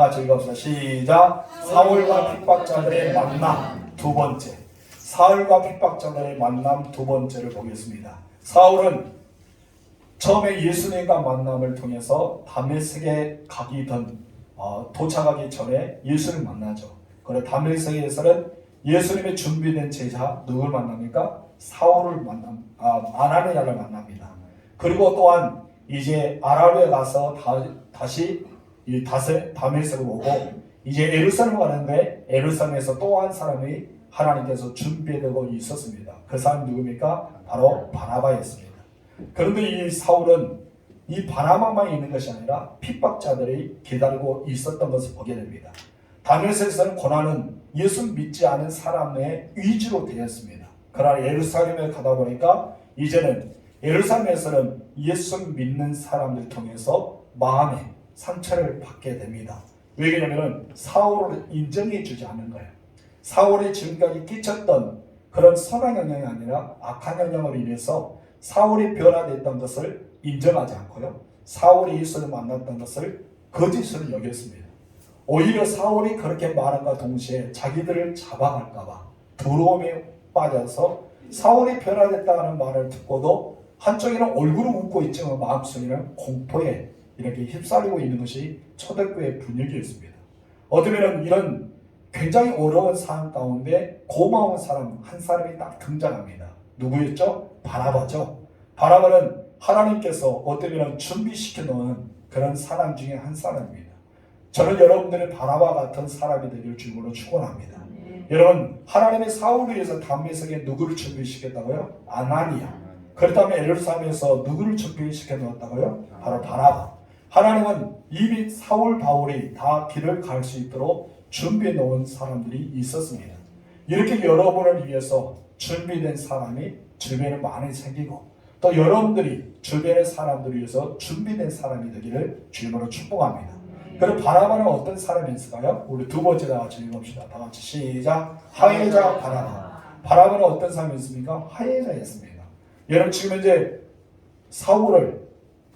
같이 읽어봅시다. 시작. 사울과 핍박자들의 만남 두 번째. 사울과 핍박자들의 만남 두 번째를 보겠습니다. 사울은 처음에 예수님과 만남을 통해서 다메섹에 가기 전 도착하기 전에 예수를 만나죠. 그래 다메섹에서는 예수님의 준비된 제자 누굴 만납니까? 사울을 아나니아를 만납니다. 그리고 또한 이제 아랍에 가서 다시 이 다메섹으로 오고 이제 예루살렘 가는데 예루살렘에서 또 한 사람이 하나님께서 준비되고 있었습니다. 그 사람이 누굽니까? 바로 바나바였습니다. 그런데 이 사울은 이 바나바만 있는 것이 아니라 핍박자들이 기다리고 있었던 것을 보게 됩니다. 다메섹에서는 고난은 예수 믿지 않은 사람의 위주로 되었습니다. 그러나 예루살렘에 가다 보니까 이제는 예루살렘에서는 예수 믿는 사람들 통해서 마음의 상처를 받게 됩니다. 왜냐하면 사울을 인정해 주지 않는 거예요. 사울이 지금까지 끼쳤던 그런 선한 영향이 아니라 악한 영향으로 인해서 사울이 변화됐던 것을 인정하지 않고요. 사울이 예수를 만났던 것을 거짓으로 여겼습니다. 오히려 사울이 그렇게 말함과 동시에 자기들을 잡아갈까봐 두려움에 빠져서 사울이 변화됐다는 말을 듣고도 한쪽에는 얼굴을 웃고 있지만 마음속에는 공포에 이렇게 휩싸리고 있는 것이 초대교회 분위기였습니다. 어쩌면 이런 굉장히 어려운 상황 가운데 고마운 사람 한 사람이 딱 등장합니다. 누구였죠? 바나바죠. 바나바는 하나님께서 어쩌면 준비시켜 놓은 그런 사람 중에 한 사람입니다. 저는 여러분들의 바나바 같은 사람이 되길 주님으로 축원합니다. 여러분 하나님의 사울을 위해서 다메섹에 누구를 준비시켰다고요? 아나니아. 그렇다면 예루살렘에서 누구를 준비시켜 놓았다고요? 바로 바나바. 하나님은 이미 사울 바울이 다 길을 갈 수 있도록 준비해 놓은 사람들이 있었습니다. 이렇게 여러분을 위해서 준비된 사람이 주변에 많이 생기고 또 여러분들이 주변의 사람들을 위해서 준비된 사람이 되기를 주님으로 축복합니다. 그럼 바나바는 어떤 사람이었을까요? 우리 두 번째 다 같이 읽읍시다. 다 같이 시작. 화해자 바나바. 바나바는 어떤 사람이었습니까? 화해자였습니다. 여러분 지금 이제 사울을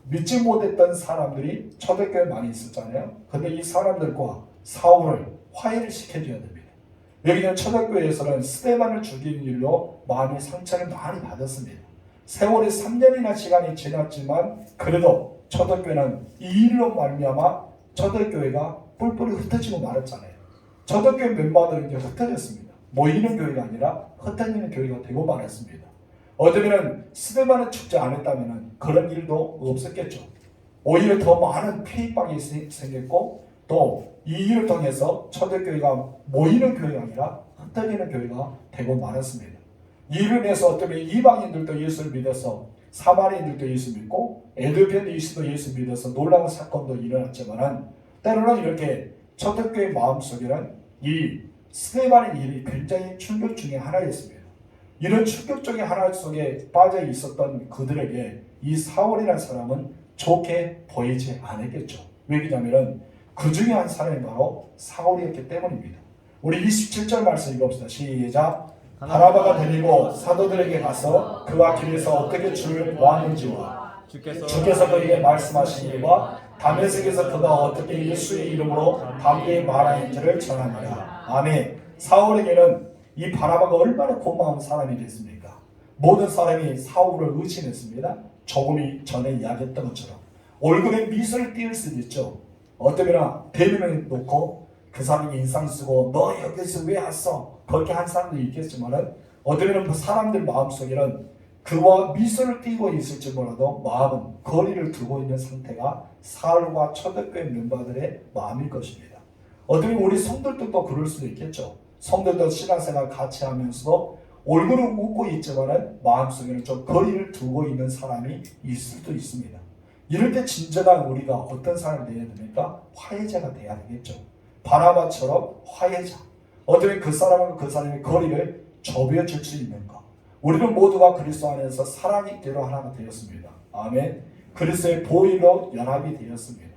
믿지 못했던 사람들이 초대교회에 많이 있었잖아요. 근데 이 사람들과 사울을 화해를 시켜줘야 됩니다. 여기는 초대교회에서는 스데반을 죽이는 일로 마음의 상처를 많이 받았습니다. 세월이 3년이나 시간이 지났지만 그래도 초대교회는 이 일로 말미암아 초대교회가 뿔뿔이 흩어지고 말았잖아요. 초대교회 멤버들은 이제 흩어졌습니다. 모이는 교회가 아니라 흩어지는 교회가 되고 말았습니다. 어쩌면 스데반을 죽지 않았다면 그런 일도 없었겠죠. 오히려 더 많은 핍박이 생겼고 또 이 일을 통해서 초대교회가 모이는 교회가 아니라 흩어지는 교회가 되고 말았습니다. 이 일을 위해서 어쩌면 이방인들도 예수를 믿어서 사마리아인들도 예수 믿고 에드변 이스도 예수 믿어서 놀라운 사건도 일어났지만 때로는 이렇게 초대교회 마음속에는 이 스데반의 일이 굉장히 충격 중에 하나였습니다. 이런 충격적인 하나 속에 빠져 있었던 그들에게 이 사울이라는 사람은 좋게 보이지 않았겠죠. 왜냐하면 그 중에 한 사람이 바로 사울이었기 때문입니다. 우리 27절 말씀 읽어봅시다. 시작. 바나바가 데리고 사도들에게 가서 그와 길에서 어떻게 주를 보았는지와 주께서 그에게 말씀하시니와 다메섹에서 그가 어떻게 예수의 이름으로 담대히 말하는지를 전하니라. 아멘. 사울에게는 이 바나바가 얼마나 고마운 사람이 됐습니까? 모든 사람이 사울을 의심했습니다. 조금 전에 이야기했던 것처럼 얼굴에 미소를 띄울 수도 있죠. 어쩌면 대면을 놓고 그 사람이 인상 쓰고 너 여기서 왜 왔어? 그렇게 한 사람도 있겠지만 어쩌면 그 사람들 마음속에는 그와 미소를 띄고 있을지 몰라도 마음은 거리를 두고 있는 상태가 사울과 초대교회 멤버들의 마음일 것입니다. 어쩌면 우리 성들도 또 그럴 수도 있겠죠. 성들도 신앙생활 같이 하면서도 얼굴은 웃고 있지만 마음속에는 좀 거리를 두고 있는 사람이 있을 수도 있습니다. 이럴 때 진정한 우리가 어떤 사람이 되어야 됩니까? 화해자가 되어야 되겠죠. 바나바처럼 화해자. 어쩌면 그 사람과 그 사람의 거리를 좁혀줄 수 있는 것. 우리는 모두가 그리스도 안에서 사랑이 되로 하나가 되었습니다. 아멘. 그리스도의 보혈로 연합이 되었습니다.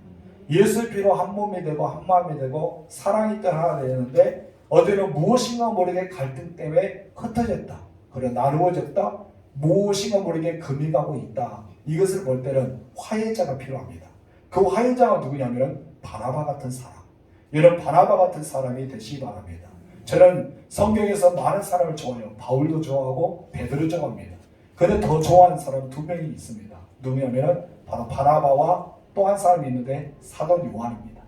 예수의 피로 한 몸이 되고 한 마음이 되고 사랑이 또 하나 되었는데 어디는 무엇인가 모르게 갈등 때문에 흩어졌다. 그래 나누어졌다. 무엇인가 모르게 금이 가고 있다. 이것을 볼 때는 화해자가 필요합니다. 그 화해자가 누구냐면 바나바 같은 사람. 이런 바나바 같은 사람이 되시기 바랍니다. 저는 성경에서 많은 사람을 좋아해요. 바울도 좋아하고 베드로 좋아합니다. 근데 더 좋아하는 사람 두 명이 있습니다. 누구냐면 바로 바나바와 또 한 사람이 있는데 사도 요한입니다.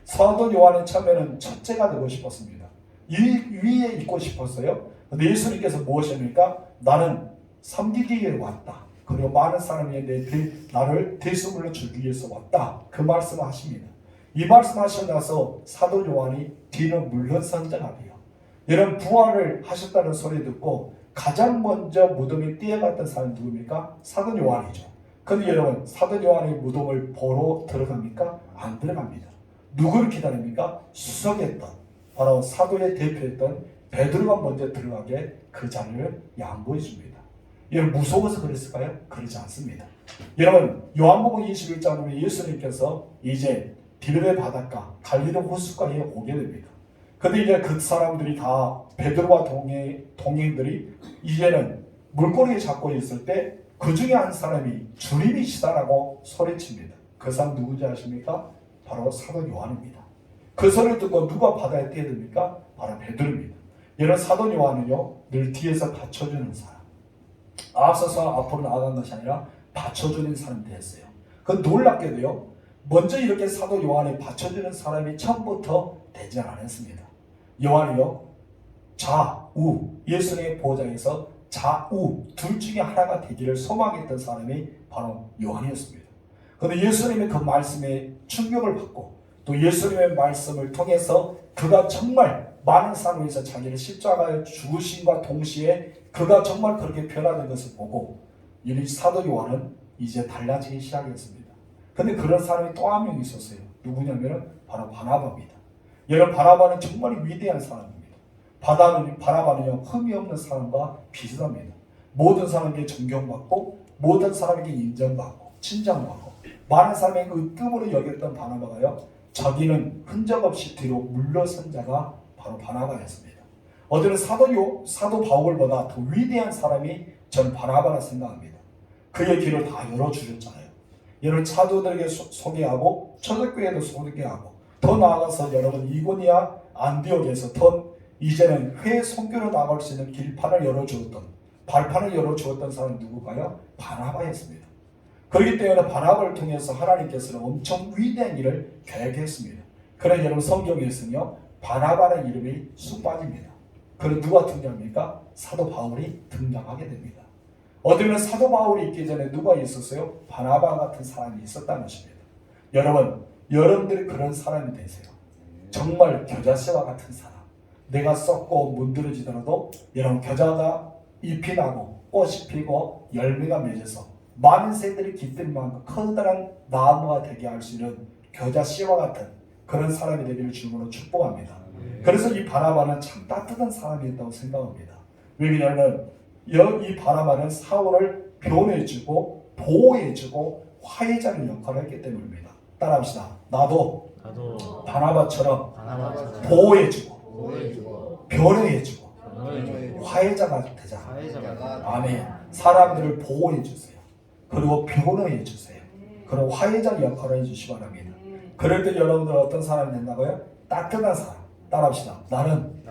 사도 요한은 처음에는 첫째가 되고 싶었습니다. 위에 있고 싶었어요. 근데 예수님께서 무엇입니까? 나는 섬기기 위해 왔다. 그리고 많은 사람이 나를 대수물로 주기 위해서 왔다. 그 말씀을 하십니다. 이 말씀 하시고 나서 사도 요한이 뒤로 물러선자가 돼요. 이런 부활을 하셨다는 소리 듣고 가장 먼저 무덤에 뛰어갔던 사람이 누굽니까? 사도 요한이죠. 근데 여러분, 사도 요한의 무덤을 보러 들어갑니까? 안 들어갑니다. 누구를 기다립니까? 수석했던, 바로 사도의 대표였던 베드로가 먼저 들어가게 그 자리를 양보해 줍니다. 여러분, 무서워서 그랬을까요? 그러지 않습니다. 여러분, 요한복음 21장에 보면 예수님께서 이제 디베레 바닷가 갈릴리 호숫가에 오게 됩니다. 근데 이제 그 사람들이 다 베드로와 동행들이 이제는 물고기에 잡고 있을 때 그 중에 한 사람이 주님이시다라고 소리칩니다. 그 사람 누구인지 아십니까? 바로 사도 요한입니다. 그 소리를 듣고 누가 바다에 뛰어듭니까? 바로 베드로입니다. 이런 사도 요한은요, 늘 뒤에서 받쳐주는 사람. 앞서서 앞으로 나아간 것이 아니라 받쳐주는 사람이 되었어요. 그 놀랍게도요, 먼저 이렇게 사도 요한이 받쳐주는 사람이 처음부터 되지 않았습니다. 요한이요, 좌우, 예수님의 보좌에서 좌우 둘 중에 하나가 되기를 소망했던 사람이 바로 요한이었습니다. 그런데 예수님의 그 말씀에 충격을 받고 또 예수님의 말씀을 통해서 그가 정말 많은 사람을 위해서 자기를 십자가에 죽으심과 동시에 그가 정말 그렇게 변화된 것을 보고 이 사도 요한은 이제 달라지기 시작했습니다. 그런데 그런 사람이 또 한 명 있었어요. 누구냐면 바로 바나바입니다. 여러분, 바나바는 정말 위대한 사람입니다. 바나바는요, 흠이 없는 사람과 비슷합니다. 모든 사람에게 존경받고 모든 사람에게 인정받고 친정받고 많은 사람에게 으뜸으로 여겼던 바나바가요, 자기는 흔적 없이 뒤로 물러선 자가 바로 바나바였습니다. 어제는 사도 바울보다 더 위대한 사람이 전 바나바라 생각합니다. 그의 길을 다 열어주셨잖아요. 여러분, 사도들에게 소개하고 초대교회도 소개하고 더 나아가서 여러분 이고니아 안디옥에서 더 이제는 회의 선교로 나갈 수 있는 길판을 열어주었던, 발판을 열어주었던 사람은 누굴까요? 바나바였습니다. 그렇기 때문에 바나바를 통해서 하나님께서는 엄청 위대한 일을 계획했습니다. 그래서 여러분, 성경에서는요, 바나바라는 이름이 쑥 빠집니다. 그럼 누가 등장합니까? 사도 바울이 등장하게 됩니다. 어쩌면 사도 바울이 있기 전에 누가 있었어요? 바나바 같은 사람이 있었다는 것입니다. 여러분들이 그런 사람이 되세요. 정말 겨자씨와 같은 사람. 내가 썩고 문드러지더라도 여러분, 겨자가 잎이 나고 꽃이 피고 열매가 맺어서 많은 새들이 깃들 만큼 커다란 나무가 되게 할 수 있는 겨자씨와 같은 그런 사람이 되기를 주님으로 축복합니다. 그래서 이 바나바는 참 따뜻한 사람이었다고 생각합니다. 왜냐하면 이 바나바는 사울을 변호해주고 보호해주고 화해자의 역할을 했기 때문입니다. 따라합시다. 나도 바나바처럼 보호해주고 변호해주고 화해자가 되자. 아멘. 사람들을 보호해주세요. 그리고 변호해주세요. 그리고 화해자 역할을 해주시기 바랍니다. 그럴 때 여러분들 어떤 사람이 된다고요? 따뜻한 사람. 따라합시다. 나는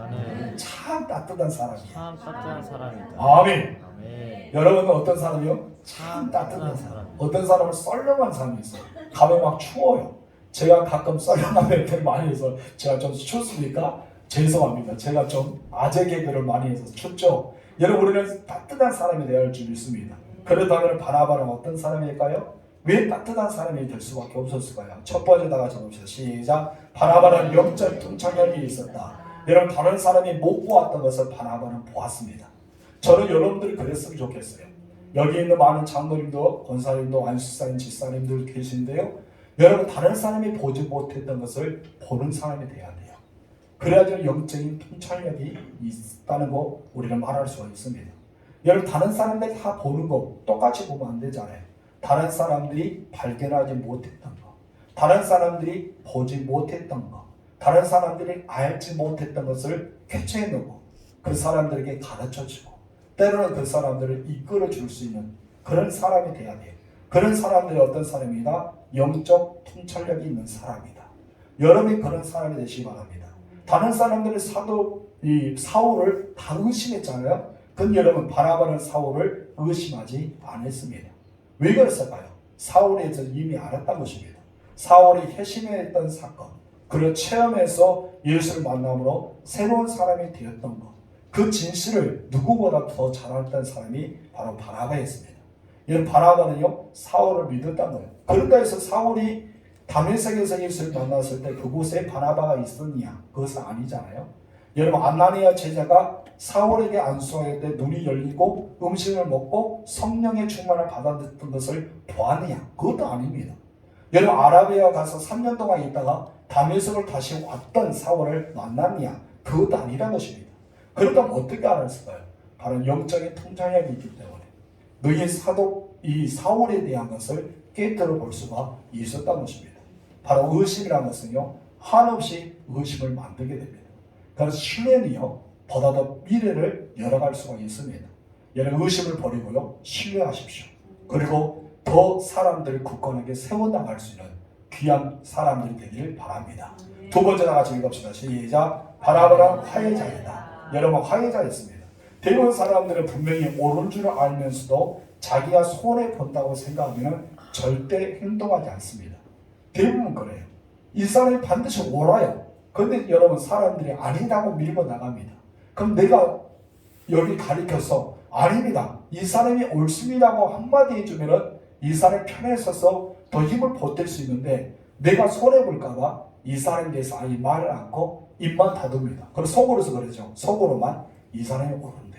참 따뜻한 사람이야. 참 따뜻한 사람이다. 아멘. 아멘. 여러분은 어떤 사람이요? 참 따뜻한 사람. 어떤 사람은 썰렁한 사람이 있어요. 가면 막 추워요. 제가 가끔 썰렁한 멘트를 많이 해서 제가 좀 춥습니까? 죄송합니다. 제가 좀 아재 개그를 많이 해서 춥죠. 여러분, 우리는 따뜻한 사람이 되어야 할 줄 믿습니다. 그렇다면 바나바는 어떤 사람일까요? 왜 따뜻한 사람이 될 수밖에 없었을까요? 첫 번째 다 같이 봅시다. 시작. 바나바는 영적 통찰력이 있었다. 여러분, 다른 사람이 못 보았던 것을 바나바는 보았습니다. 저는 여러분들이 그랬으면 좋겠어요. 여기 있는 많은 장로님도 권사님도 안수사님 집사님들 계신데요, 여러분, 다른 사람이 보지 못했던 것을 보는 사람이 돼야 돼요. 그래야지 영적인 통찰력이 있다는 거 우리는 말할 수가 있습니다. 여러분, 다른 사람들이 다 보는 거 똑같이 보면 안 되잖아요. 다른 사람들이 발견하지 못했던 거, 다른 사람들이 보지 못했던 거, 다른 사람들이 알지 못했던 것을 캐치해 놓고 그 사람들에게 가르쳐주고 때로는 그 사람들을 이끌어 줄 수 있는 그런 사람이 돼야 돼요. 그런 사람들이 어떤 사람이다? 영적 통찰력이 있는 사람이다. 여러분이 그런 사람이 되시기 바랍니다. 다른 사람들이 이 사울을 다 의심했잖아요. 근데 여러분 바나바는 사울을 의심하지 않았습니다. 왜 그랬을까요? 사울에 대해서 이미 알았던 것입니다. 사울이 회심했던 사건, 그리고 체험에서 예수를 만남으로 새로운 사람이 되었던 것, 그 진실을 누구보다 더 잘 알았던 사람이 바로 바나바였습니다. 이 바나바는요, 사울을 믿었던 거예요. 그런가 해서 사울이 다메섹에서 예수를 만났을 때 그곳에 바나바가 있었냐? 그것은 아니잖아요. 여러분, 아나니아 제자가 사울에게 안수할 때 눈이 열리고 음식을 먹고 성령의 충만을 받았던 것을 보았느냐? 그것도 아닙니다. 여러분, 아라비아 가서 3년 동안 있다가 다메섹을 다시 왔던 사울을 만났냐? 그것도 아니라는 것입니다. 그렇다면 어떻게 알았을까요? 바로 영적인 통찰력이 있기 때문에 너희 이 사울에 대한 것을 깨뜨려 볼 수가 있었던 것입니다. 바로 의심이라는 것은요, 한없이 의심을 만들게 됩니다. 그래서 신뢰는요, 보다 더 미래를 열어갈 수가 있습니다. 여러분, 의심을 버리고요, 신뢰하십시오. 그리고 더 사람들을 굳건하게 세워나갈 수 있는 귀한 사람들이 되길 바랍니다. 두 번째 다 같이 읽읍시다. 시작. 바나바는 화해자이다. 여러분, 화해자였습니다. 대부분 사람들은 분명히 옳은 줄 알면서도 자기가 손해본다고 생각하면 절대 행동하지 않습니다. 대부분 그래요. 이 사람이 반드시 옳아요. 그런데 여러분, 사람들이 아니라고 밀고 나갑니다. 그럼 내가 여기 가리켜서 아닙니다, 이 사람이 옳습니다고 한마디 해주면 이 사람이 편에 서서 더 힘을 보탤 수 있는데, 내가 손해볼까봐 이 사람에 대해서 아예 말을 않고 입만 다룹니다. 그럼 속으로서 그러죠. 속으로만 이 사람이 옳은데.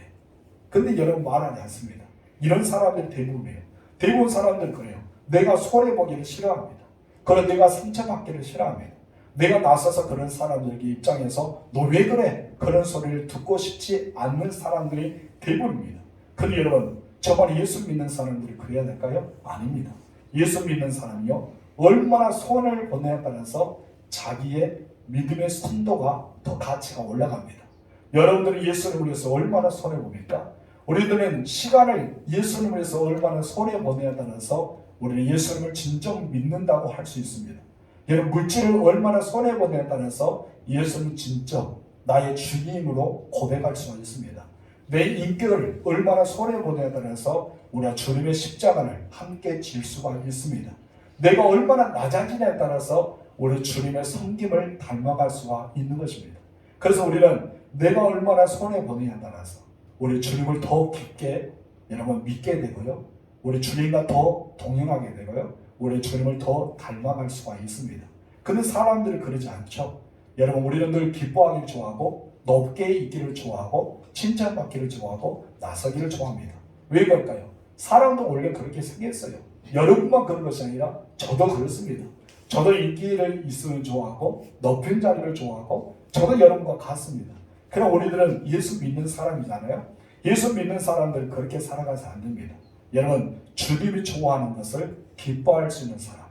근데 여러분, 말하지 않습니다. 이런 사람들이 대부분이에요. 대부분 사람들 그래요. 내가 손해보기를 싫어합니다. 그런 내가 상처받기를 싫어합니다. 내가 나서서 그런 사람들 입장에서 너 왜 그래? 그런 소리를 듣고 싶지 않는 사람들이 대부분입니다. 근데 여러분, 저만 예수 믿는 사람들이 그래야 될까요? 아닙니다. 예수 믿는 사람이요, 얼마나 손해를 보내에 따라서 자기의 믿음의 순도가 더 가치가 올라갑니다. 여러분들은 예수를 위해서 얼마나 손해봅니까? 우리들은 시간을 예수를 위해서 얼마나 손해보내에 따라서 우리는 예수님을 진정 믿는다고 할 수 있습니다. 여러분, 물질을 얼마나 손해보내에 따라서 예수는 진짜 나의 주님으로 고백할 수가 있습니다. 내 인격을 얼마나 손해보내에 따라서 우리가 주님의 십자가를 함께 질 수가 있습니다. 내가 얼마나 낮아지냐에 따라서 우리 주님의 섬김을 닮아갈 수가 있는 것입니다. 그래서 우리는 내가 얼마나 손해보내냐에 따라서 우리 주님을 더 깊게 여러분 믿게 되고요, 우리 주님과 더 동행하게 되고요, 우리 주님을 더 닮아갈 수가 있습니다. 근데 사람들이 그러지 않죠. 여러분, 우리는 늘 기뻐하기를 좋아하고 높게 있기를 좋아하고 칭찬받기를 좋아하고 나서기를 좋아합니다. 왜 그럴까요? 사람도 원래 그렇게 생겼어요. 여러분만 그런 것이 아니라 저도 그렇습니다. 저도 인기를 있으면 좋아하고 높은 자리를 좋아하고 저도 여러분과 같습니다. 그럼 우리들은 예수 믿는 사람이잖아요. 예수 믿는 사람들은 그렇게 살아가서 안 됩니다. 여러분, 주님이 좋아하는 것을 기뻐할 수 있는 사람,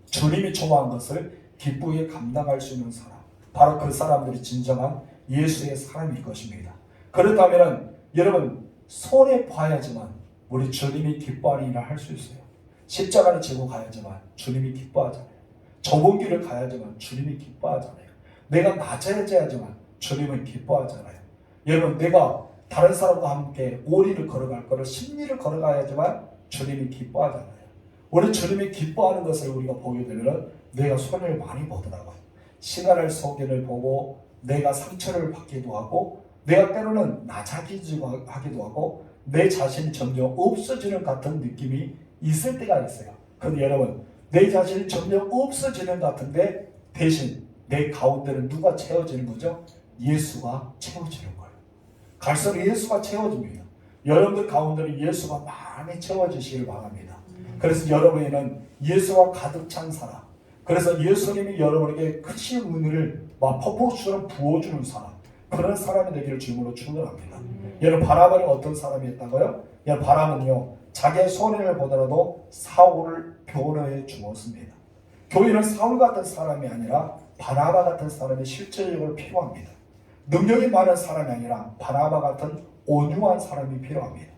주님이 좋아하는 것을 기쁘게 감당할 수 있는 사람, 바로 그 사람들이 진정한 예수의 사람일 것입니다. 그렇다면 여러분, 손해 봐야지만 우리 주님이 기뻐하는 일을 할 수 있어요. 십자가를 지고 가야지만 주님이 기뻐하잖아요. 좁은 길을 가야지만 주님이 기뻐하잖아요. 내가 낮아져야지만 주님은 기뻐하잖아요. 여러분, 내가 다른 사람과 함께 오리를 걸어갈 거를 십리를 걸어가야지만 주님이 기뻐하잖아요. 우리 주님이 기뻐하는 것을 우리가 보게 되면 내가 손해를 많이 보더라고요. 시간을 속인을 보고 내가 상처를 받기도 하고 내가 때로는 낮아지기도 하기도 하고 내 자신이 점점 없어지는 같은 느낌이 있을 때가 있어요. 그런데 여러분, 내 자신이 점점 없어지는 것 같은데 대신 내 가운데는 누가 채워지는 거죠? 예수가 채워지는 거예요. 갈수록 예수가 채워집니다. 여러분들 가운데는 예수가 많이 채워지시길 바랍니다. 그래서 여러분에는 예수가 가득 찬 사람, 그래서 예수님이 여러분에게 크신 은혜를 막 폭포수처럼 부어주는 사람, 그런 사람이 되기를 주님으로 축원합니다. 여러분, 바라바는 어떤 사람이었다고요? 여러분, 바람은요, 자기의 손해를 보더라도 사울을 변호해 주었습니다. 교회는 사울 같은 사람이 아니라 바나바 같은 사람이 실제적으로 필요합니다. 능력이 많은 사람이 아니라 바나바 같은 온유한 사람이 필요합니다.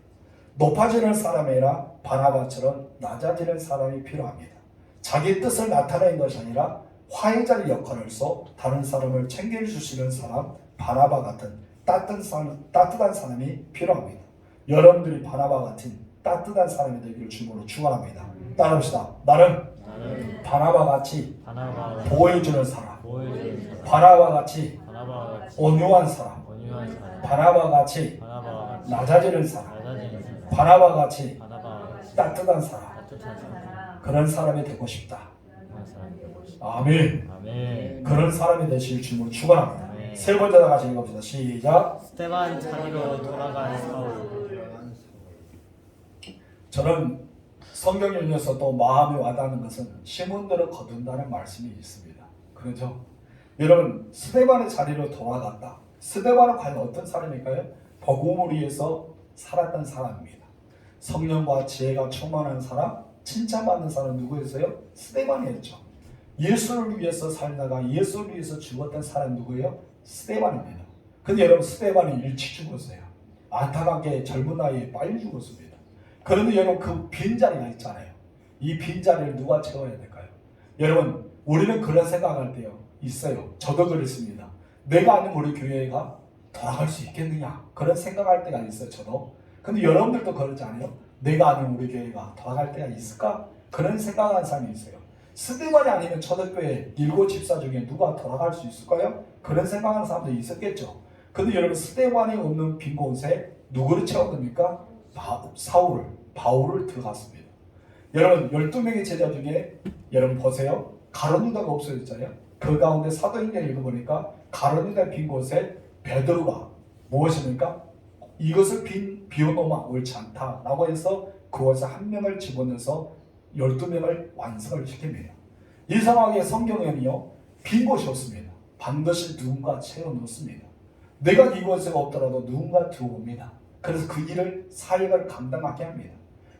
높아지는 사람이 아니라 바나바처럼 낮아지는 사람이 필요합니다. 자기 뜻을 나타내는 것이 아니라 화해자의 역할을 해서 다른 사람을 챙겨주시는 사람, 바나바 같은 따뜻한 사람이 필요합니다. 여러분들이 바나바 같은 따뜻한 사람이 되기를 주님으로 축원합니다. 따라합시다. 나는 바나바 같이 보호해주는 사람, 바나바 같이 온유한 사람, 바나바 같이 낮아지는 사람, 바나바 같이 따뜻한 사람, 그런 사람이 되고 싶다. 아멘. 그런 사람이 되실 주님을 축원합니다. 세 번째 다 같이 읽어봅시다. 시작. 스데반 자리로 돌아간 사울. 저는 성경 읽면서 또 마음에 와닿는 것은 시몬들을 거둔다는 말씀이 있습니다. 그렇죠? 여러분, 스데반의 자리로 돌아갔다. 스데반은 과연 어떤 사람일까요? 복음을 위해서 살았던 사람입니다. 성령과 지혜가 충만한 사람, 칭찬받는 사람 누구였어요? 스데반이었죠. 예수를 위해서 살다가 예수를 위해서 죽었던 사람 누구예요? 스데반입니다. 근데 여러분, 스데반이 일찍 죽었어요. 안타깝게 젊은 나이에 빨리 죽었습니다. 그런데 여러분, 그 빈자리가 있잖아요. 이 빈자리를 누가 채워야 될까요? 여러분, 우리는 그런 생각할 때요 있어요. 저도 그랬습니다. 내가 아는 우리 교회가 돌아갈 수 있겠느냐, 그런 생각할 때가 있어요. 저도. 근데 여러분들도 그러지 않아요? 내가 아는 우리 교회가 돌아갈 때가 있을까? 그런 생각하는 사람이 있어요. 스데반이 아니면 초대교회 7 집사 중에 누가 돌아갈 수 있을까요? 그런 생각하는 사람도 있었겠죠. 근데 여러분, 스데반이 없는 빈 곳에 누구를 채워듭니까? 바울을 들어갔습니다. 여러분, 12명의 제자 중에 여러분 보세요. 가룟 유다가 없어졌잖아요. 그 가운데 사도행전 읽어보니까 가룟 유다 빈 곳에 베드로가 무엇입니까? 이것을 비워놓으면 옳지 않다라고 해서 그것을 한 명을 집어넣어서 12명을 완성을 시킵니다. 이상하게 성경에는요, 빈 곳이 없습니다. 반드시 누군가 채워넣습니다. 내가 이곳에 없더라도 누군가 들어옵니다. 그래서 그 일을 사역을 감당하게 합니다.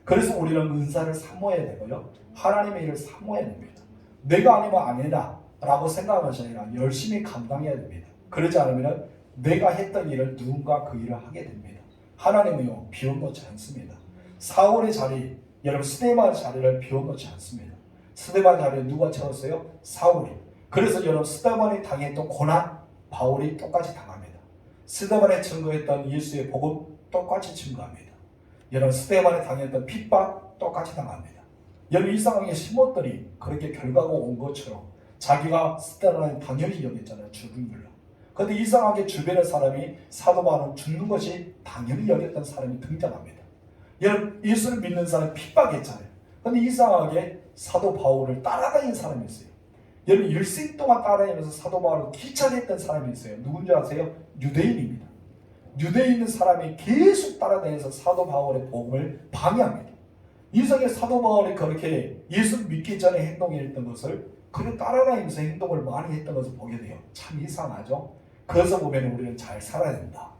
그래서 우리는 은사를 사모해야 되고요, 하나님의 일을 사모해야 됩니다. 내가 아니면 아니라 라고 생각하는 것이 아니라 열심히 감당해야 됩니다. 그러지 않으면 내가 했던 일을 누군가 그 일을 하게 됩니다. 하나님은요, 비워놓지 않습니다. 사울의 자리, 여러분 스데반 자리를 비워놓지 않습니다. 스데반 자리를 누가 채웠어요? 사울이. 그래서 여러분, 스데반이 당했던 고난, 바울이 똑같이 당합니다. 스데반에 증거했던 예수의 복음 똑같이 증거합니다. 여러분, 스데반에 당했던 핍박 똑같이 당합니다. 여러분, 이상하게 시몬들이 그렇게 결과가 온 것처럼 자기가 스데반을 당연히 여겼잖아요. 죽은 걸로. 그런데 이상하게 주변의 사람이 사도 바울은 죽는 것이 당연히 여겼던 사람이 등장합니다. 여러분, 예수를 믿는 사람이 핍박했잖아요. 그런데 이상하게 사도 바울을 따라다니는 사람이 있어요. 여러분, 일생 동안 따라다니면서 사도 바울을 기차했던 사람이 있어요. 누군지 아세요? 유대인입니다. 유대인 있는 사람이 계속 따라다니면서 사도 바울의 복음을 방해합니다. 이상하게 사도 바울이 그렇게 예수 믿기 전에 행동했던 것을 그를 따라다니면서 행동을 많이 했던 것을 보게 돼요. 참 이상하죠? 그래서 보면 우리는 잘 살아야 된다.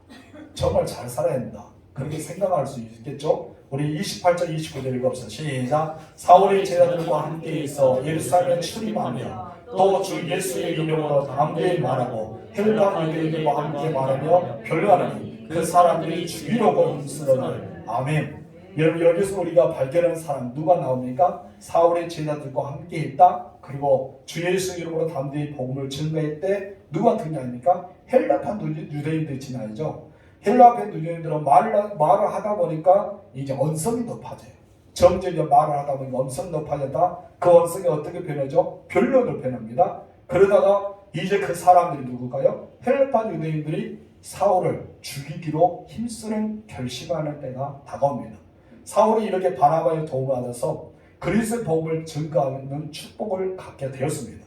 정말 잘 살아야 된다. 그렇게 생각할 수 있겠죠? 우리 28절 29절 읽어봅시다. 시작. 사울의 제자들과 함께 있어 예루살렘에 출입하며 또 주 예수의 이름으로 담대히 말하고 헬라 유대인들과 함께 말하며 변론하니 그 사람들이 죽이려고 힘쓰더니. 아멘. 여러분, 여기서 우리가 발견하는 사람 누가 나옵니까? 사울의 제자들과 함께 있다. 그리고 주 예수 이름으로 담대히 복음을 증거했대. 누가 등장합니까? 헬라판 유대인들이 지나죠. 헬라판 유대인들은 말을 하다 보니까 이제 언성이 높아져요. 점점 말을 하다 보니까 언성이 높아졌다. 그 언성이 어떻게 변하죠? 변론을 변합니다. 그러다가 이제 그 사람들이 누굴까요? 헬라판 유대인들이 사울을 죽이기로 힘쓰는 결심하는 때가 다가옵니다. 사울이 이렇게 바나바의 도움을 받아서 그리스도의 복음을 증거하는 축복을 갖게 되었습니다.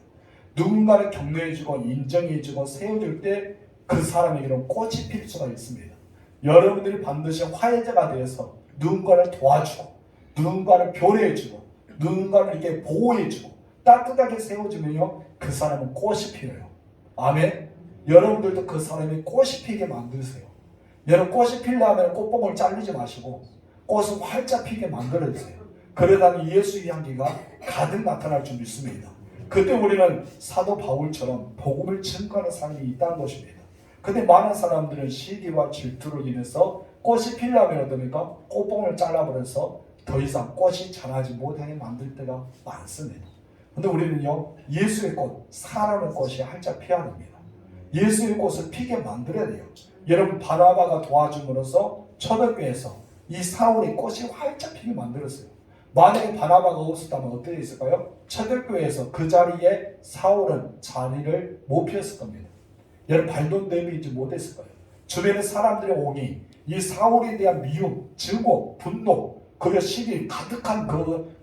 누군가를 격려해주고 인정해주고 세워줄 때 그 사람에게는 꽃이 필 수가 있습니다. 여러분들이 반드시 화해자가 되어서 누군가를 도와주고 누군가를 교례해주고 누군가를 이렇게 보호해주고 따뜻하게 세워주면요, 그 사람은 꽃이 피어요. 아멘. 여러분들도 그 사람이 꽃이 피게 만드세요. 여러분, 꽃이 피려면 꽃봉을 자르지 마시고 꽃을 활짝 피게 만들어주세요. 그러다 예수의 향기가 가득 나타날 줄 믿습니다. 그때 우리는 사도 바울처럼 복음을 증거하는 삶이 있다는 것입니다. 근데 많은 사람들은 시기와 질투로 인해서 꽃이 피려면 어떻습니까? 꽃봉을 잘라버려서 더 이상 꽃이 자라지 못하게 만들 때가 많습니다. 근데 우리는요, 예수의 꽃, 사랑의 꽃이 활짝 피어야 됩니다. 예수의 꽃을 피게 만들어야 돼요. 여러분, 바나바가 도와줌으로써 초대교회에서 이 사울의 꽃이 활짝 피게 만들었어요. 만약에 바나바가 없었다면 어떻게 했을까요? 초대교회에서 그 자리에 사울은 자리를 못 피웠을 겁니다. 여러분, 발도 내밀지 못했을 거예요. 주변의 사람들의 옹이, 이 사울에 대한 미움, 증오, 분노, 그리고 시기 가득한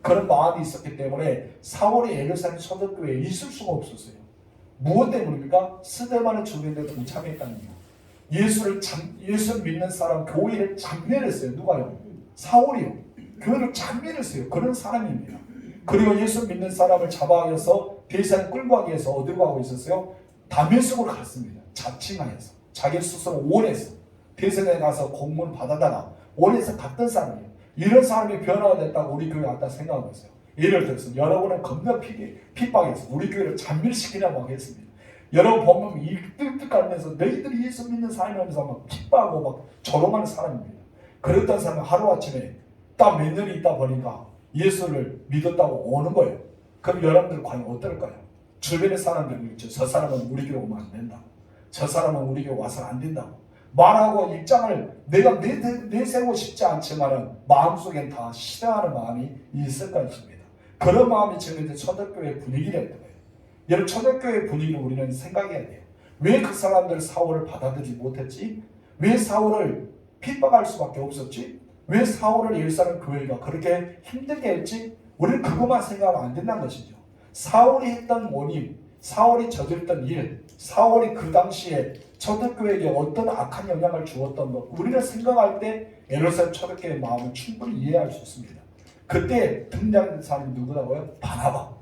그런 마음이 있었기 때문에 사울이 예루살렘 초대교회에 있을 수가 없었어요. 무엇 때문입니까? 스데반을 죽이는데 동참했다는 이유. 예수를 믿는 사람, 교회를 장멸했어요. 누가요? 사울이요. 교회를 장멸했어요. 그런 사람입니다. 그리고 예수 믿는 사람을 잡아가서 대산에 끌고 가기 위해서 어디로 가고 있었어요? 다메섹으로 갔습니다. 자칭하여서. 자기 스스로 원해서 대선에 가서 공문을 받아다가 원해서 갔던 사람이에요. 이런 사람이 변화가 됐다고 우리 교회 왔다 생각하고 있어요. 예를 들어서 여러분은 겁나 핍박해서 우리 교회를 잔멸시키려고 막 했습니다. 여러분 보면 일득득 가면서 너희들이 예수 믿는 사람이면서 막 핍박하고 막 조롱하는 사람입니다. 그랬던 사람은 하루아침에 딱 몇 년이 있다 보니까 예수를 믿었다고 오는 거예요. 그럼 여러분들 과연 어떨까요? 주변의 사람들이 있죠. 저 사람은 우리 교회 오면 안 된다. 저 사람은 우리 교회 와서는 안 된다고 말하고 입장을 내가 내세우고 싶지 않지만은 마음속엔 다 싫어하는 마음이 있을 것입니다. 그런 마음이 지금 초대교회 분위기랬던 거예요. 여러분, 초대교회 분위기를 우리는 생각해야 돼요. 왜 그 사람들 사울을 받아들이지 못했지? 왜 사울을 핍박할 수밖에 없었지? 왜 사울을 예루살렘 교회가 그렇게 힘들게 했지? 우리는 그것만 생각하면 안 된다는 것이죠. 사울이 했던 원인, 사울이 저질렀던 일, 사울이 그 당시에 초대교회에게 어떤 악한 영향을 주었던 것, 우리가 생각할 때 예루살렘 초대교회의 마음을 충분히 이해할 수 있습니다. 그때 등장한 사람이 누구라고요? 바나바.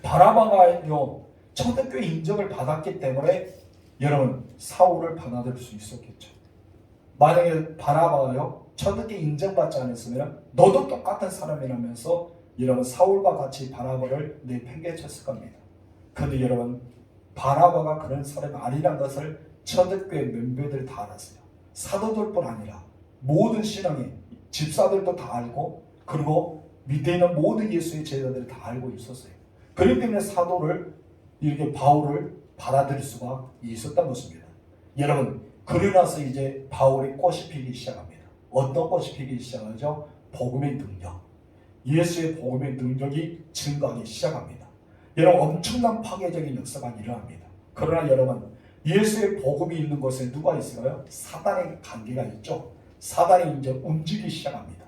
바나바가요, 초대교회 인정을 받았기 때문에 여러분 사울을 받아들일 수 있었겠죠. 만약에 바나바가요, 초대교회 인정받지 않았으면 너도 똑같은 사람이라면서 여러분 사울과 같이 바나바를 내팽개쳤을 겁니다. 그런데 여러분, 바나바가 그런 사람이 아니란 것을 초대교회 멤버들이 다 알았어요. 사도들뿐 아니라 모든 신앙의 집사들도 다 알고, 그리고 밑에 있는 모든 예수의 제자들이 다 알고 있었어요. 그렇기 때문에 사도를, 이렇게 바울을 받아들일 수가 있었던 것입니다. 여러분, 그러고 나서 이제 바울의 꽃이 피기 시작합니다. 어떤 꽃이 피기 시작하죠? 복음의 능력. 예수의 복음의 능력이 증가하기 시작합니다. 여러분, 엄청난 파괴적인 역사가 일어납니다. 그러나 여러분, 예수의 복음이 있는 곳에 누가 있어요? 사단의 관계가 있죠. 사단이 이제 움직이기 시작합니다.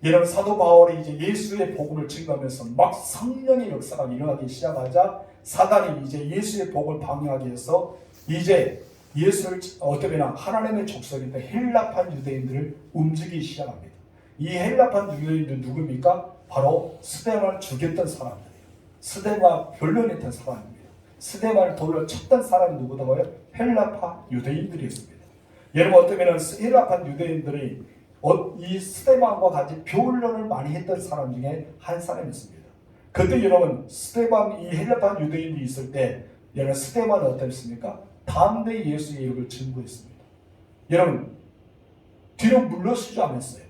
여러분, 사도 바울이 이제 예수의 복음을 증거하면서 막 성령의 역사가 일어나기 시작하자 사단이 이제 예수의 복음을 방해하기 위해서 이제 예수를 어떻게 보면 하나님의 족속인데 헬라판 유대인들을 움직이기 시작합니다. 이 헬라판 유대인들 누굽니까? 바로 스데반을 죽였던 사람들이에요. 스데반을 변론했던 사람입니다. 스데반을 돌려 쳤던 사람이 누구다고요? 헬라파 유대인들이었습니다. 여러분, 어떻게 보면 헬라판 유대인들이 이 스데반과 같이 변론을 많이 했던 사람 중에 한 사람이었습니다. 그때 여러분, 스데반, 이 헬라판 유대인이 있을 때 여러분, 스데반은 어땠습니까? 담대히 예수의 이름을 증거했습니다. 여러분, 뒤로 물러서지 않았어요.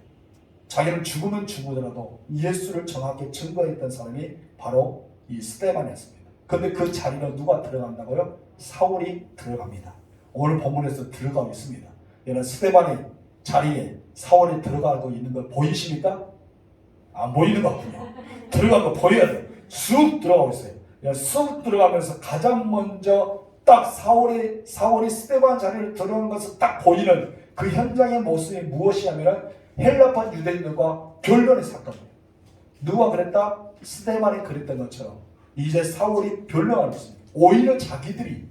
자기는 죽으면 죽으더라도 예수를 정확히 증거했던 사람이 바로 이 스데반이었습니다. 그런데 그 자리로 누가 들어간다고요? 사울이 들어갑니다. 오늘 본문에서 들어가고 있습니다. 여러분, 스데반의 자리에 사울이 들어가고 있는 거 보이십니까? 안 보이는 것 같군요. 들어간 거 보여야 돼요. 쑥 들어가고 있어요. 쑥 들어가면서 가장 먼저 딱 사울이 스데반 자리를 들어간 것을 딱 보이는 그 현장의 모습이 무엇이냐면 헬라판 유대인들과 변론의 사건이에요. 누가 그랬다? 스데반이 그랬던 것처럼 이제 사울이 변론하고 있습니다. 오히려 자기들이,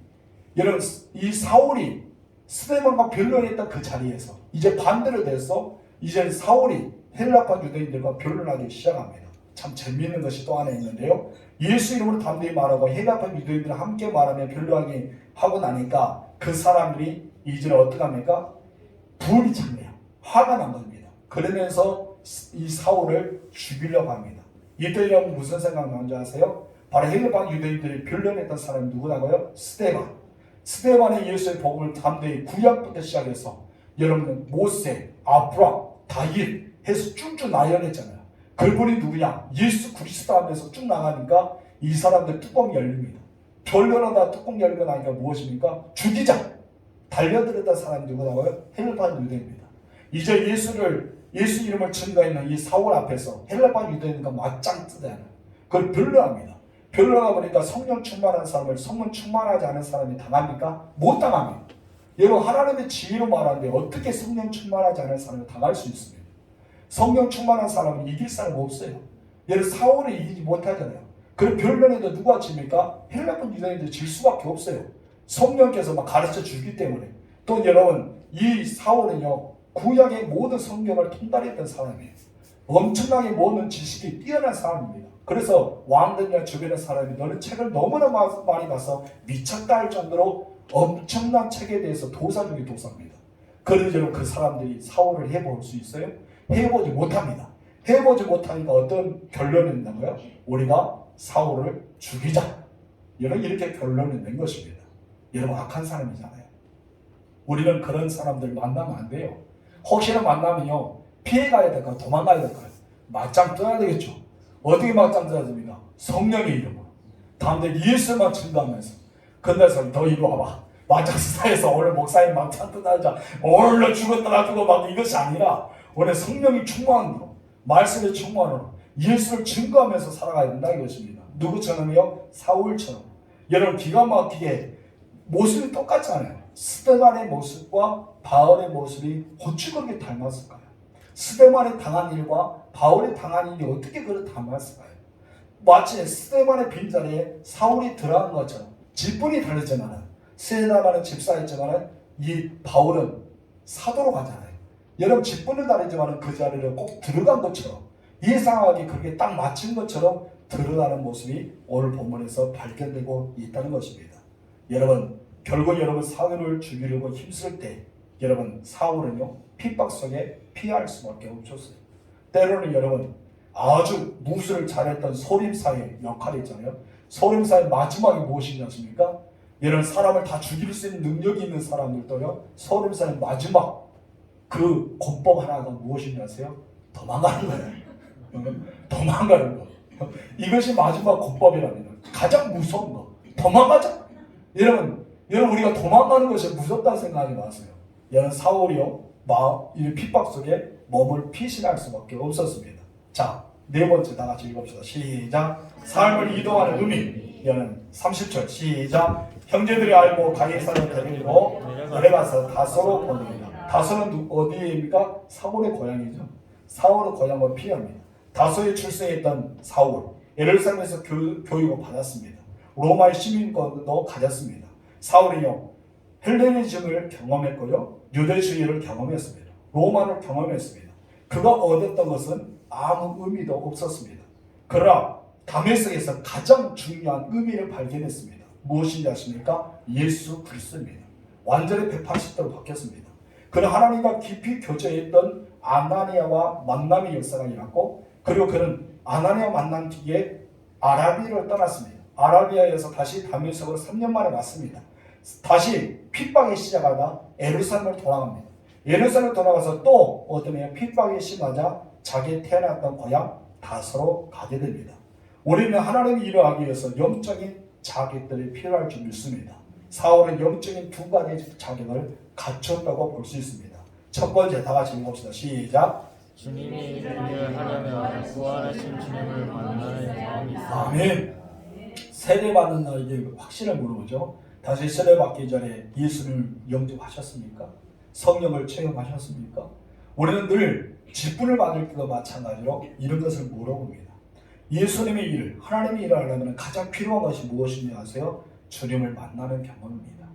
여러분, 이 사울이 스데반과 변론했던 그 자리에서 이제 반대로 돼서 이제 사울이 헬라판 유대인들과 변론하기 시작합니다. 참 재미있는 것이 또 하나 있는데요. 예수 이름으로 담대히 말하고 헬라판 유대인들과 함께 말하며 변론하기 하고 나니까 그 사람들이 이제 어떻게 합니까? 불이 찬대요. 화가 난 겁니다. 그러면서 이 사울을 죽이려고 합니다. 이때 여러분 무슨 생각 나는지 아세요? 바로 헬라판 유대인들이 변론했던 사람이 누구라고요? 스데반. 스데반의 예수의 복음을 담대히 구약부터 시작해서 여러분은 모세, 아브람, 다윗 해서 쭉쭉 나열했잖아요. 그분이 누구냐? 예수 그리스도 하면서 쭉 나가니까 이 사람들 뚜껑이 열립니다. 변론하다 뚜껑 열고 나니까 무엇입니까? 죽이자! 달려들었던 사람이 누구 나와요? 헬라파 유대입니다. 이제 예수 이름을 증거했는 이 사울 앞에서 헬라파 유대인과 맞짱 뜨다는 그걸 변론합니다. 변론하다 보니까 성령 충만한 사람을 성령 충만하지 않은 사람이 당합니까? 못 당합니다. 여러분 하나님의 지혜로 말하는데 어떻게 성령 충만하지 않은 사람을 당할 수 있습니까? 성령 충만한 사람은 이길 사람 없어요. 여러분 사울을 이기지 못하잖아요. 그 변론에도 누가 집니까? 헬라파 유대인들이 질 수밖에 없어요. 성령께서 막 가르쳐 주기 때문에. 또 여러분 이 사울은요 구약의 모든 성경을 통달했던 사람이에요. 엄청나게 모든 지식이 뛰어난 사람입니다. 그래서 왕들이나 주변의 사람이 너는 책을 너무나 많이 봐서 미쳤다 할 정도로 엄청난 책에 대해서 도사 중에 도사입니다. 그러므로 그 사람들이 사울을 해볼 수 있어요? 해보지 못합니다. 해보지 못하니까 어떤 결론을 낸다고요? 우리가 사울을 죽이자. 여러분 이렇게 결론을 낸 것입니다. 여러분 악한 사람이잖아요. 우리는 그런 사람들 만나면 안 돼요. 혹시나 만나면요 피해가야 될까요? 도망가야 될까요? 맞짱 떠야 되겠죠. 어떻게 맞짱 떠야 됩니까? 성령의 이름으로 다음날 예수만 증거하면서 근데서 너 이리 와봐. 맞짱스타에서 오늘 목사님 맞짱 떠나자 오늘로 죽었다 죽어 막 이것이 아니라 오늘 성령이 충만으로 말씀의 충만으로 예수를 증거하면서 살아가야 된다 이것입니다. 누구처럼요? 사울처럼. 여러분 기가 막히게 모습이 똑같잖아요. 스데반의 모습과 바울의 모습이 어찌 그렇게 닮았을까요? 스데반이 당한 일과 바울이 당한 일이 어떻게 그렇게 닮았을까요? 마치 스데반의 빈자리에 사울이 들어간 것처럼 직분이 다르지만은 스데반은 집사였지만은 이 바울은 사도로 가잖아요. 여러분 직분은 다르지만은 그 자리를 꼭 들어간 것처럼 예상하기 그렇게 딱 맞춘 것처럼 드러나는 모습이 오늘 본문에서 발견되고 있다는 것입니다. 여러분 결국 여러분 사울을 죽이려고 힘쓸 때 여러분 사울은요 핍박 속에 피할 수밖에 없었어요. 때로는 여러분 아주 무술을 잘했던 소림사의 역할이 있잖아요. 소림사의 마지막이 무엇이지 않습니까? 여러분 사람을 다 죽일 수 있는 능력이 있는 사람들도요 소림사의 마지막 그 권법 하나가 무엇인지 아세요? 도망가는 거예요. 도망가는 거. 이것이 마지막 권법이랍니다. 가장 무서운 거. 도망가자. 여러분 우리가 도망가는 것이 무섭다는 생각하지 마세요. 여러분 사울이요 이 핍박 속에 몸을 피신할 수밖에 없었습니다. 자, 네 번째 다 같이 읽읍시다. 시작. 삶을 이동하는 의미. 여러분 30절 시작. 형제들이 알고 가이사를 데리고 내려가서 다소로 보냅니다. 다소는 어디입니까? 사울의 고향이죠. 사울의 고향을 피합니다. 다소에 출생했던 사울, 예루살렘에서 교육을 받았습니다. 로마의 시민권도 가졌습니다. 사울이요 헬레니즘을 경험했고요 유대주의를 경험했습니다. 로마를 경험했습니다. 그가 얻었던 것은 아무 의미도 없었습니다. 그러나 다메섹에서 가장 중요한 의미를 발견했습니다. 무엇인지 아십니까? 예수 그리스도입니다. 완전히 180도로 바뀌었습니다. 그는 하나님과 깊이 교제했던 아나니아와 만남의 역사가 일어났고 그리고 그는 아나니아 만난 뒤에 아라비아를 떠났습니다. 아라비아에서 다시 다메섹으로 3년 만에 왔습니다. 다시 핍박이 시작하다 예루살렘을 돌아갑니다. 예루살렘 돌아가서 또 어둠에 핍박이 심하자 자기 태어났던 고향 다소로 가게 됩니다. 우리는 하나님의 일을 하기 위해서 영적인 자격들이 필요할 줄 믿습니다. 사울은 영적인 두 가지 자격을 갖췄다고 볼 수 있습니다. 첫 번째 다 같이 읽읍시다. 시작. 주님의 일을 하려면 구원하신 주님을 만나는 마음이 있어. 아멘. 세례받는 나에게 확신을 물어보죠. 다시 세례받기 전에 예수를 영접하셨습니까? 성령을 체험하셨습니까? 우리는 늘 직분을 받을 때도 마찬가지로 이런 것을 물어봅니다. 예수님의 일, 하나님의 일을 하려면 가장 필요한 것이 무엇인지 아세요? 주님을 만나는 경험입니다.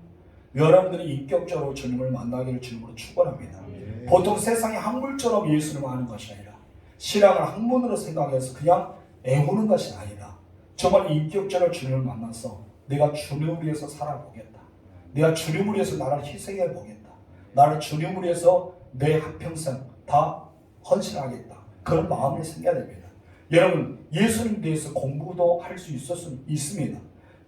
여러분들이 인격적으로 주님을 만나기를 주님으로 축원합니다. 보통 세상의 학문처럼 예수님을 아는 것이 아니라 신앙을 학문으로 생각해서 그냥 애우는 것이 아니라 정말 인격적으로 주님을 만나서 내가 주님을 위해서 살아보겠다. 내가 주님을 위해서 나를 희생해 보겠다. 나를 주님을 위해서 내 한평생 다 헌신하겠다. 그런 마음이 생겨야 됩니다. 여러분 예수님 대해서 공부도 할 수 있습니다.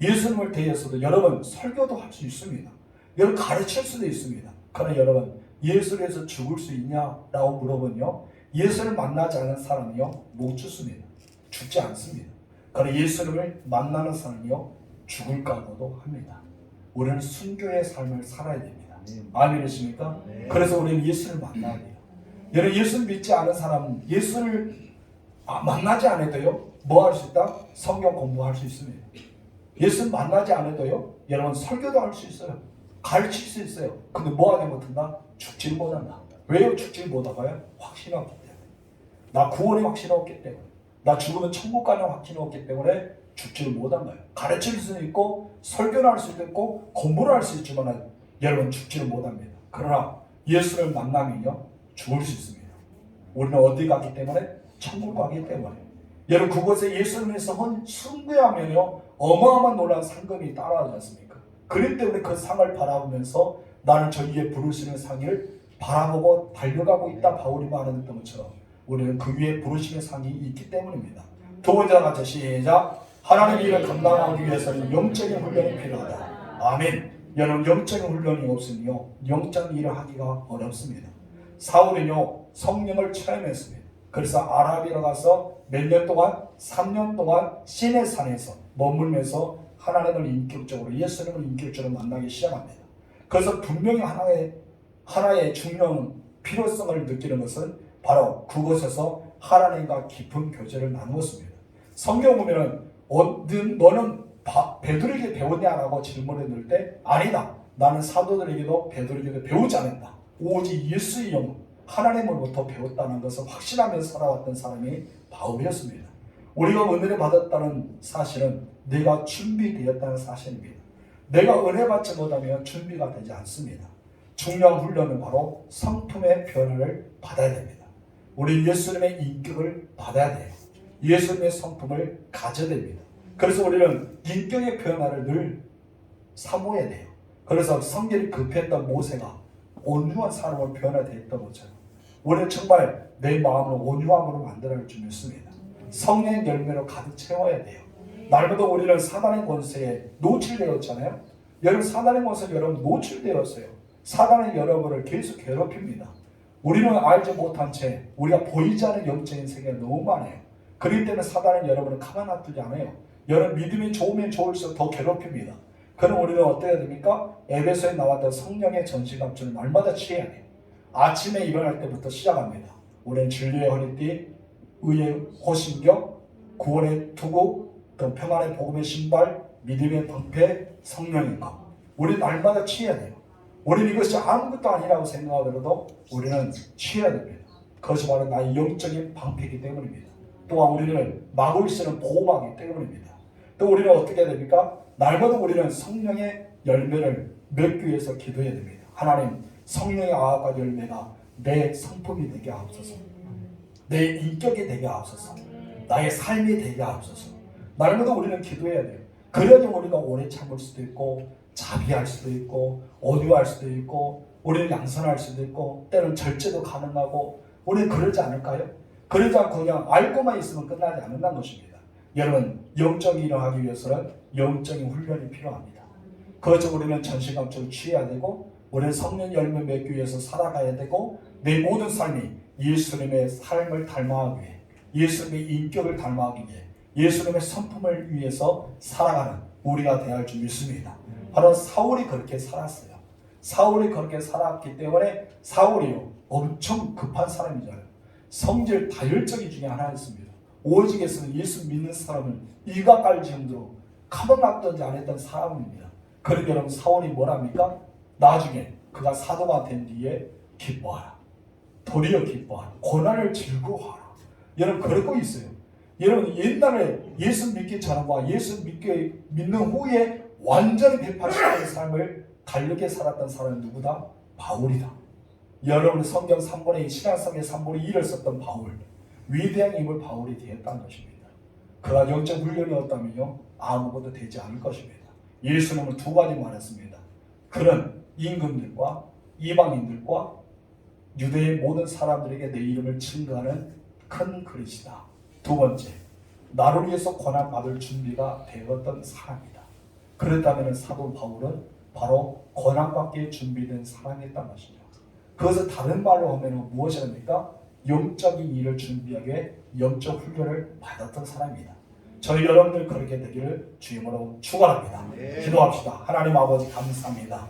예수님을 대해서도 여러분 설교도 할 수 있습니다. 여러분 가르칠 수도 있습니다. 그러나 여러분 예수를 위해서 죽을 수 있냐라고 물어보면요. 예수를 만나지 않은 사람이요 못 죽습니다. 죽지 않습니다. 그런 예수님을 만나는 삶이요 죽을 각오도 합니다. 우리는 순교의 삶을 살아야 됩니다. 아멘이십니까? 그래서 우리는 예수를 만나야 돼요. 여러분 예수 믿지 않은 사람은 예수를 만나지 않아도요 뭐 할 수 있다? 성경 공부할 수 있습니다. 예수 만나지 않아도요 여러분 설교도 할 수 있어요. 가르칠 수 있어요. 근데 뭐 하지 못한다? 죽지 못한다. 왜요? 죽지 못하고요? 확신이 없기 때문에. 나 구원의 확신이 없기 때문에. 나 죽으면 천국 가는 확신이 없기 때문에 죽지를 못한 거예요. 가르칠 수는 있고 설교를 할 수도 있고 공부를 할 수 있지만 여러분 죽지를 못합니다. 그러나 예수를 만나면요 죽을 수 있습니다. 우리는 어디 갔기 때문에? 천국 가기 때문에. 여러분 그곳에 예수님에서 순교하면요 어마어마한 놀라운 상급이 따라하지 않습니까? 그렇기 때문에 그 상을 바라보면서 나는 저 위에 부르시는 상을 바라보고 달려가고 있다 바울이 말했던 것처럼 우리는 그 위에 부르시는 상이 있기 때문입니다. 두 번째 같이 시작. 하나님의 일을 감당하기 위해서는 영적인 훈련이 필요하다. 아멘. 여러분 영적인 훈련이 없으면요 영적인 일을 하기가 어렵습니다. 사울은요 성령을 체험했습니다. 그래서 아라비아 가서 몇 년 동안 3년 동안 시내산에서 머물면서 하나님을 인격적으로 예수님을 인격적으로 만나기 시작합니다. 그래서 분명히 하나의 중요한 필요성을 느끼는 것은 바로 그곳에서 하나님과 깊은 교제를 나누었습니다. 성경 보면은 너는 베드로에게 배웠냐라고 질문했을 때 아니다. 나는 사도들에게도 베드로에게도 배우지 않았다. 오직 예수의 영 하나님으로부터 배웠다는 것을 확신하면서 살아왔던 사람이 바울이었습니다. 우리가 은혜를 받았다는 사실은 내가 준비되었다는 사실입니다. 내가 은혜 받지 못하면 준비가 되지 않습니다. 중요한 훈련은 바로 성품의 변화를 받아야 됩니다. 우리 예수님의 인격을 받아야 돼요. 예수님의 성품을 가져야 됩니다. 그래서 우리는 인격의 변화를 늘 사모해야 돼요. 그래서 성질이 급했던 모세가 온유한 사람으로 변화되었던 것처럼 우리는 정말 내 마음을 온유함으로 만들어낼 줄 믿습니다. 성령의 열매로 가득 채워야 돼요. 날마다 우리는 사단의 권세에 노출되었잖아요. 여러분 사단의 권세에 여러분 노출되었어요. 사단은 여러분을 계속 괴롭힙니다. 우리는 알지 못한 채 우리가 보이지 않는 영적인 세계가 너무 많아요. 그렇기 때문에 사단은 여러분을 가만 놔두지 않아요. 여러분 믿음이 좋으면 좋을수록 더 괴롭힙니다. 그럼 우리는 어때야 됩니까? 에베소에 나왔던 성령의 전시갑주를 날마다 취해야 돼요. 아침에 일어날 때부터 시작합니다. 우리는 진리의 허리띠, 의의 호신경, 구원의 투구, 또 평안의 복음의 신발, 믿음의 방패, 성령의 것. 우리는 날마다 취해야 돼요. 우리는 이것이 아무것도 아니라고 생각하더라도 우리는 취해야 됩니다. 그것이 바로 나의 영적인 방패이기 때문입니다. 또한 우리는 막을 쓰는 보호막이기 때문입니다. 또 우리는 어떻게 해야 됩니까? 날마다 우리는 성령의 열매를 맺기 위해서 기도해야 됩니다. 하나님, 성령의 아합과 열매가 내 성품이 되게 하옵소서. 내 인격이 되게 하옵소서. 나의 삶이 되게 하옵소서. 날마다 우리는 기도해야 돼요. 그래야지 우리가 오래 참을 수도 있고 자비할 수도 있고 온유할 수도 있고 우리는 양선할 수도 있고 때로는 절제도 가능하고 우리는 그러지 않을까요? 그러지 않고 그냥 알고만 있으면 끝나지 않는다는 것입니다. 여러분 영적인 일을 하기 위해서는 영적인 훈련이 필요합니다. 그것을 우리는 전시감적으로 취해야 되고 우리는 성령 열매 맺기 위해서 살아가야 되고 내 모든 삶이 예수님의 삶을 닮아가기 위해 예수님의 인격을 닮아가기 위해 예수님의 성품을 위해서 살아가는 우리가 되어야 할 줄 믿습니다. 바로 사울이 그렇게 살았어요. 사울이 그렇게 살았기 때문에 사울이요 엄청 급한 사람이잖아요. 성질 다혈적이 중에 하나였습니다. 오직에서는 예수 믿는 사람은 이가 깔 정도로 가만 놨든지 안 했던 사람입니다. 그런데 여러분 사울이 뭐랍니까? 나중에 그가 사도가 된 뒤에 기뻐하라. 도리어 기뻐하라. 고난을 즐거워하라. 여러분 그러고 있어요. 여러분 옛날에 예수 믿기 전과 예수 믿는 후에 완전히 180도의 삶을 다르게 살았던 사람은 누구다? 바울이다. 여러분 성경 3분의 2, 신약성경 3분의 2를 썼던 바울, 위대한 인물 바울이 되었다는 것입니다. 그가 영적 훈련이 없다면요 아무것도 되지 않을 것입니다. 예수님은 두 가지 말했습니다. 그는 임금들과 이방인들과 유대의 모든 사람들에게 내 이름을 증거하는 큰 그릇이다. 두 번째, 나를 위해서 고난받을 준비가 되었던 사람이다. 그렇다면 사도 바울은 바로 고난받기에 준비된 사람이었다는 것이죠. 그것을 다른 말로 하면 무엇이랍니까? 영적인 일을 준비하게 영적 훈련을 받았던 사람입니다. 저희 여러분들 그렇게 되기를 주임으로 축원합니다. 기도합시다. 하나님 아버지 감사합니다.